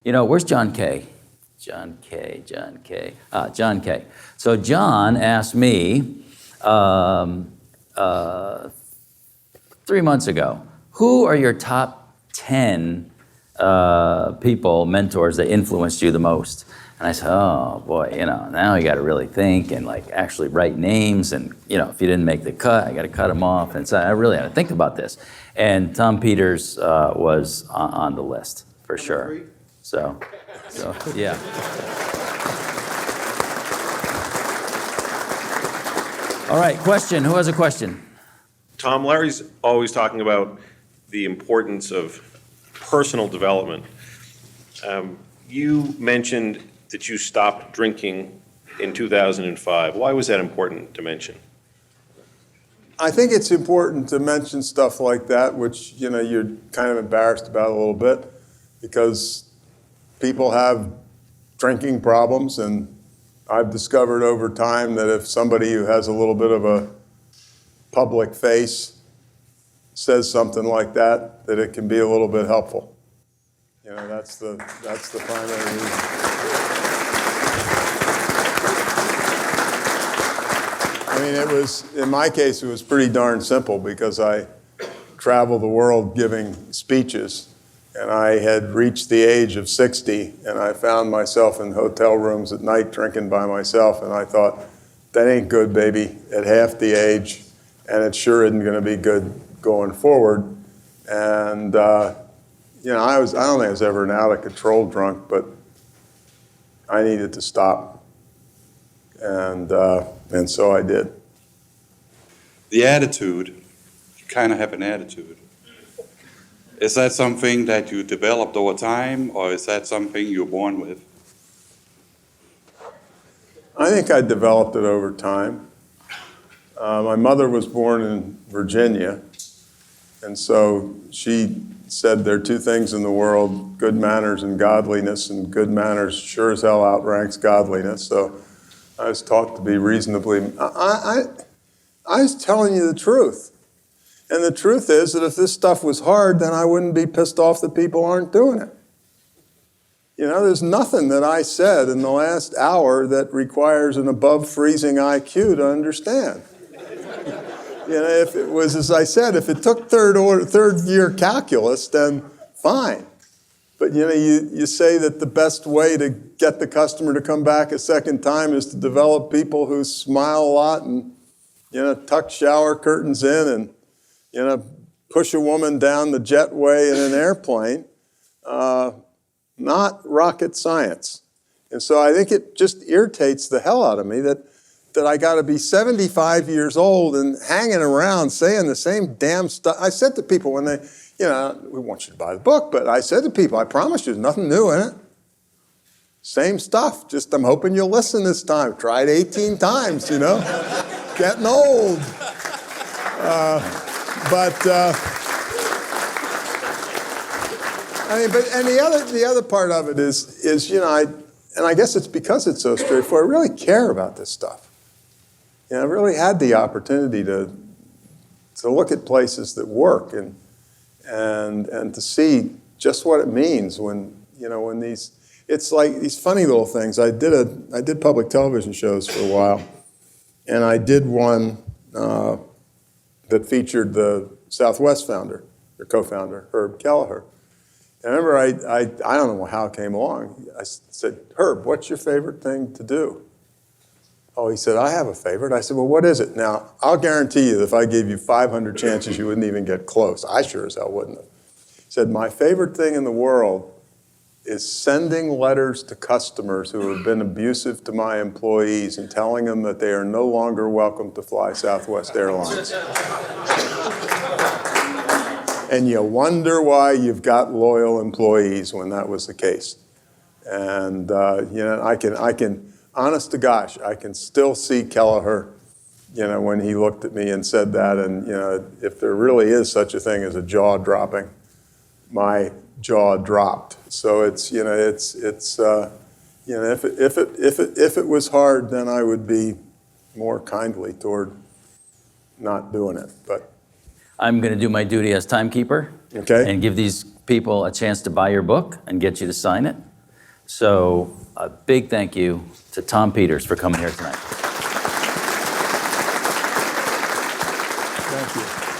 Where's John Kay? John Kay. So John asked me 3 months ago, who are your top 10 people, mentors that influenced you the most? And I said, oh boy, now you got to really think and actually write names. And if you didn't make the cut, I got to cut them off. And so I really had to think about this. And Tom Peters was on the list for sure. So yeah. All right, question. Who has a question? Tom, Larry's always talking about the importance of personal development. You mentioned that you stopped drinking in 2005. Why was that important to mention? I think it's important to mention stuff like that, which you're kind of embarrassed about a little bit, because people have drinking problems, and I've discovered over time that if somebody who has a little bit of a public face says something like that, that it can be a little bit helpful. That's the primary reason. In my case, it was pretty darn simple, because I traveled the world giving speeches, and I had reached the age of 60, and I found myself in hotel rooms at night drinking by myself, and I thought, that ain't good, baby, at half the age, and it sure isn't going to be good going forward. And I don't think I was ever an out of control drunk, but I needed to stop, and so I did. The attitude, you kind of have an attitude. Is that something that you developed over time, or is that something you're born with? I think I developed it over time. My mother was born in Virginia, and so she said there are two things in the world, good manners and godliness, and good manners sure as hell outranks godliness. So I was taught to be reasonably, I was telling you the truth. And the truth is that if this stuff was hard, then I wouldn't be pissed off that people aren't doing it. There's nothing that I said in the last hour that requires an above freezing IQ to understand. If it was, as I said, if it took third year calculus, then fine. But you say that the best way to get the customer to come back a second time is to develop people who smile a lot and tuck shower curtains in and push a woman down the jetway in an airplane. Not rocket science. And so I think it just irritates the hell out of me that I got to be 75 years old and hanging around saying the same damn stuff. I said to people when they, we want you to buy the book, but I said to people, I promise you, there's nothing new in it. Same stuff, just I'm hoping you'll listen this time. Tried 18 times, getting old. The other part of it is I guess it's because it's so straightforward. I really care about this stuff. I really had the opportunity to look at places that work and to see just what it means when it's like these funny little things. I did public television shows for a while, and I did one that featured the Southwest founder, or co-founder, Herb Kelleher. And I remember I don't know how it came along. I said, Herb, what's your favorite thing to do? Oh, he said, I have a favorite. I said, well, what is it? Now, I'll guarantee you that if I gave you 500 chances, you wouldn't even get close. I sure as hell wouldn't have. He said, my favorite thing in the world is sending letters to customers who have been abusive to my employees and telling them that they are no longer welcome to fly Southwest Airlines. And you wonder why you've got loyal employees when that was the case. And I can, honest to gosh, I can still see Kelleher, when he looked at me and said that. And if there really is such a thing as a jaw dropping, my jaw dropped. So if it was hard, then I would be more kindly toward not doing it. But I'm going to do my duty as timekeeper. Okay. And give these people a chance to buy your book and get you to sign it. So a big thank you to Tom Peters for coming here tonight. Thank you.